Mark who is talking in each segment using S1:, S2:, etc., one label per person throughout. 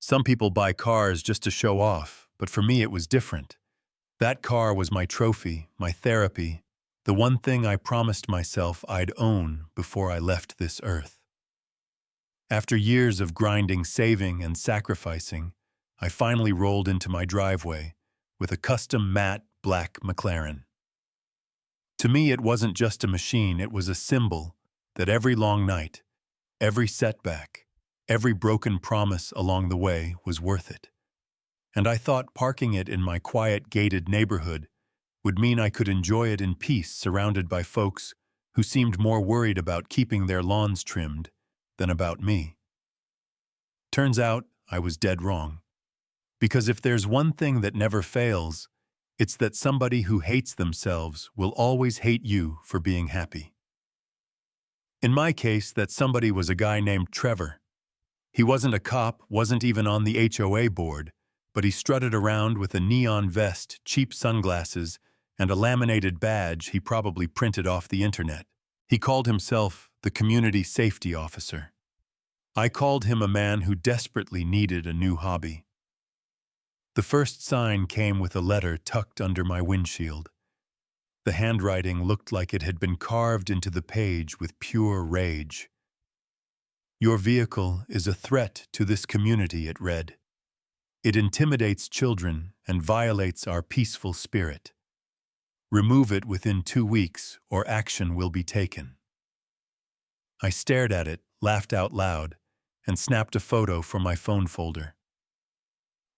S1: Some people buy cars just to show off, but for me it was different. That car was my trophy, my therapy, the one thing I promised myself I'd own before I left this earth. After years of grinding, saving, and sacrificing, I finally rolled into my driveway with a custom matte black McLaren. To me, it wasn't just a machine, it was a symbol that every long night, every setback, every broken promise along the way was worth it. And I thought parking it in my quiet, gated neighborhood would mean I could enjoy it in peace, surrounded by folks who seemed more worried about keeping their lawns trimmed than about me. Turns out I was dead wrong. Because if there's one thing that never fails, it's that somebody who hates themselves will always hate you for being happy. In my case, that somebody was a guy named Trevor. He wasn't a cop, wasn't even on the HOA board, but he strutted around with a neon vest, cheap sunglasses, and a laminated badge he probably printed off the internet. He called himself the Community Safety Officer. I called him a man who desperately needed a new hobby. The first sign came with a letter tucked under my windshield. The handwriting looked like it had been carved into the page with pure rage. "Your vehicle is a threat to this community," it read. "It intimidates children and violates our peaceful spirit. Remove it within 2 weeks or action will be taken." I stared at it, laughed out loud, and snapped a photo from my phone folder.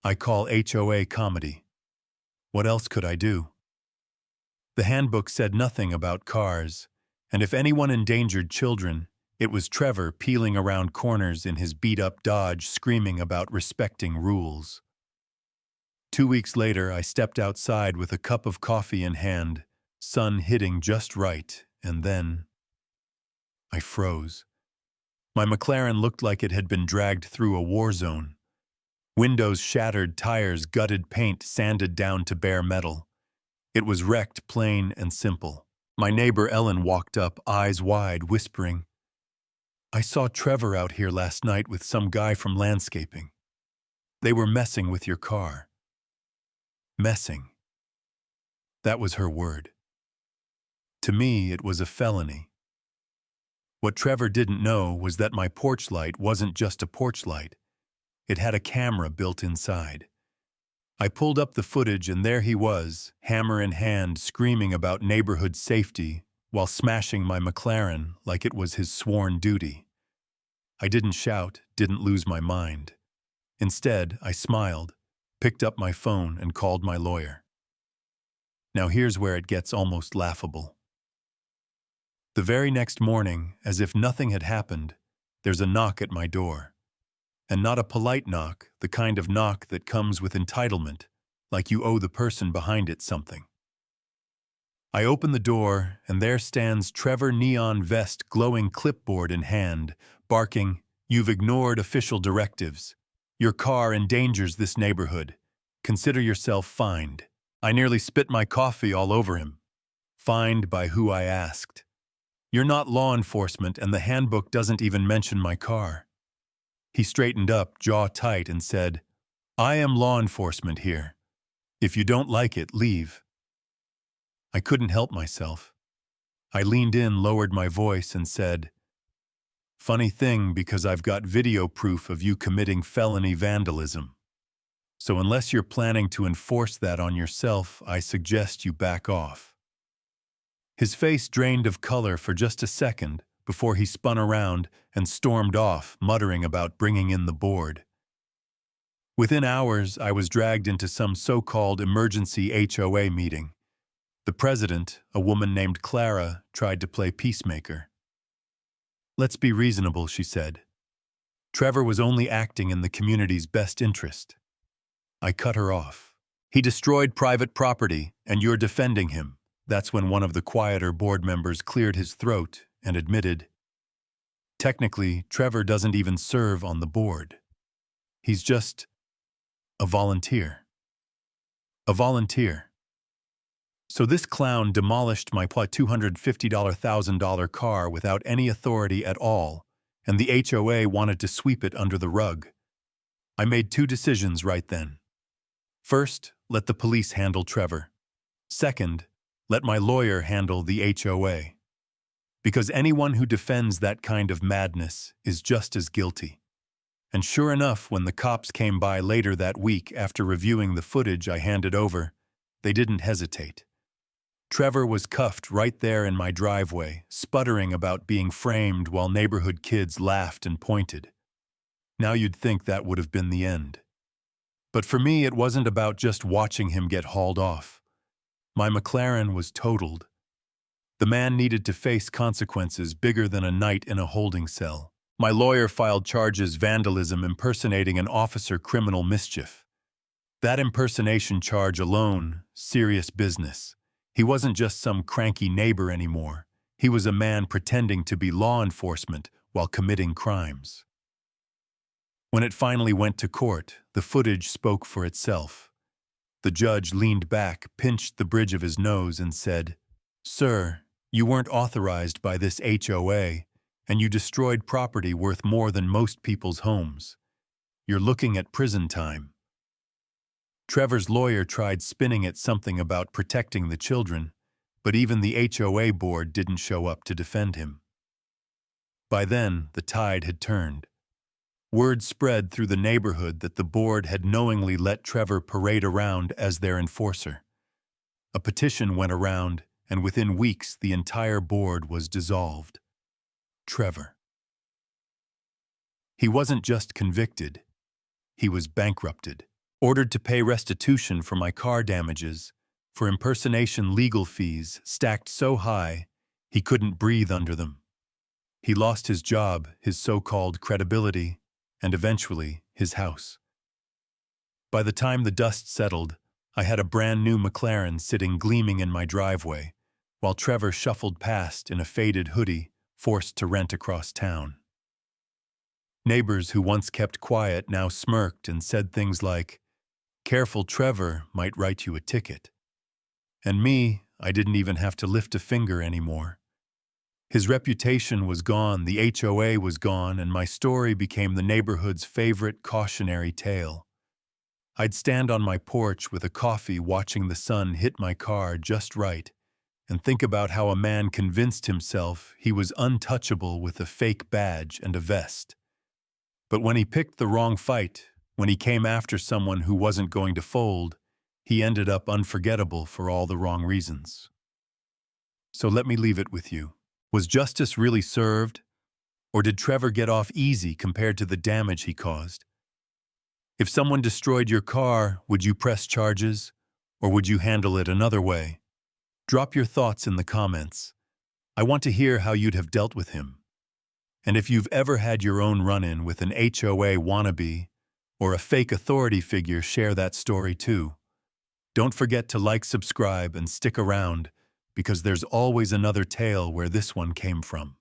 S1: I call HOA comedy. What else could I do? The handbook said nothing about cars, and if anyone endangered children, it was Trevor peeling around corners in his beat-up Dodge screaming about respecting rules. 2 weeks later, I stepped outside with a cup of coffee in hand, sun hitting just right, and then I froze. My McLaren looked like it had been dragged through a war zone. Windows shattered, tires gutted, paint sanded down to bare metal. It was wrecked, plain and simple. My neighbor Ellen walked up, eyes wide, whispering, "I saw Trevor out here last night with some guy from landscaping. They were messing with your car." Messing. That was her word. To me, it was a felony. What Trevor didn't know was that my porch light wasn't just a porch light. It had a camera built inside. I pulled up the footage and there he was, hammer in hand, screaming about neighborhood safety while smashing my McLaren like it was his sworn duty. I didn't shout, didn't lose my mind. Instead, I smiled, picked up my phone and called my lawyer. Now here's where it gets almost laughable. The very next morning, as if nothing had happened, there's a knock at my door. And not a polite knock, the kind of knock that comes with entitlement, like you owe the person behind it something. I open the door, and there stands Trevor, neon vest, glowing clipboard in hand, barking, "You've ignored official directives. Your car endangers this neighborhood. Consider yourself fined." I nearly spit my coffee all over him. Fined by who, I asked. "You're not law enforcement, and the handbook doesn't even mention my car." He straightened up, jaw tight, and said, "I am law enforcement here. If you don't like it, leave." I couldn't help myself. I leaned in, lowered my voice, and said, "Funny thing, because I've got video proof of you committing felony vandalism. So unless you're planning to enforce that on yourself, I suggest you back off." His face drained of color for just a second before he spun around and stormed off, muttering about bringing in the board. Within hours, I was dragged into some so-called emergency HOA meeting. The president, a woman named Clara, tried to play peacemaker. "Let's be reasonable," she said. "Trevor was only acting in the community's best interest." I cut her off. "He destroyed private property, and you're defending him." That's when one of the quieter board members cleared his throat and admitted, "Technically, Trevor doesn't even serve on the board. He's just a volunteer." A volunteer. So this clown demolished my $250,000 car without any authority at all, and the HOA wanted to sweep it under the rug. I made two decisions right then. First, let the police handle Trevor. Second, let my lawyer handle the HOA. Because anyone who defends that kind of madness is just as guilty. And sure enough, when the cops came by later that week after reviewing the footage I handed over, they didn't hesitate. Trevor was cuffed right there in my driveway, sputtering about being framed while neighborhood kids laughed and pointed. Now you'd think that would have been the end. But for me, it wasn't about just watching him get hauled off. My McLaren was totaled. The man needed to face consequences bigger than a night in a holding cell. My lawyer filed charges vandalism impersonating an officer criminal mischief. That impersonation charge alone, serious business. He wasn't just some cranky neighbor anymore. He was a man pretending to be law enforcement while committing crimes. When it finally went to court, the footage spoke for itself. The judge leaned back, pinched the bridge of his nose, and said, "Sir, you weren't authorized by this HOA, and you destroyed property worth more than most people's homes. You're looking at prison time." Trevor's lawyer tried spinning it something about protecting the children, but even the HOA board didn't show up to defend him. By then, the tide had turned. Word spread through the neighborhood that the board had knowingly let Trevor parade around as their enforcer. A petition went around, and within weeks the entire board was dissolved. Trevor. He wasn't just convicted, he was bankrupted. Ordered to pay restitution for my car damages, for impersonation legal fees stacked so high he couldn't breathe under them. He lost his job, his so-called credibility, and eventually his house. By the time the dust settled, I had a brand new McLaren sitting gleaming in my driveway, while Trevor shuffled past in a faded hoodie, forced to rent across town. Neighbors who once kept quiet now smirked and said things like, "Careful, Trevor might write you a ticket." And me, I didn't even have to lift a finger anymore. His reputation was gone, the HOA was gone, and my story became the neighborhood's favorite cautionary tale. I'd stand on my porch with a coffee watching the sun hit my car just right, and think about how a man convinced himself he was untouchable with a fake badge and a vest. But when he picked the wrong fight, when he came after someone who wasn't going to fold, he ended up unforgettable for all the wrong reasons. So let me leave it with you. Was justice really served? Or did Trevor get off easy compared to the damage he caused? If someone destroyed your car, would you press charges? Or would you handle it another way? Drop your thoughts in the comments. I want to hear how you'd have dealt with him. And if you've ever had your own run-in with an HOA wannabe, or a fake authority figure, share that story too. Don't forget to like, subscribe, and stick around, because there's always another tale where this one came from.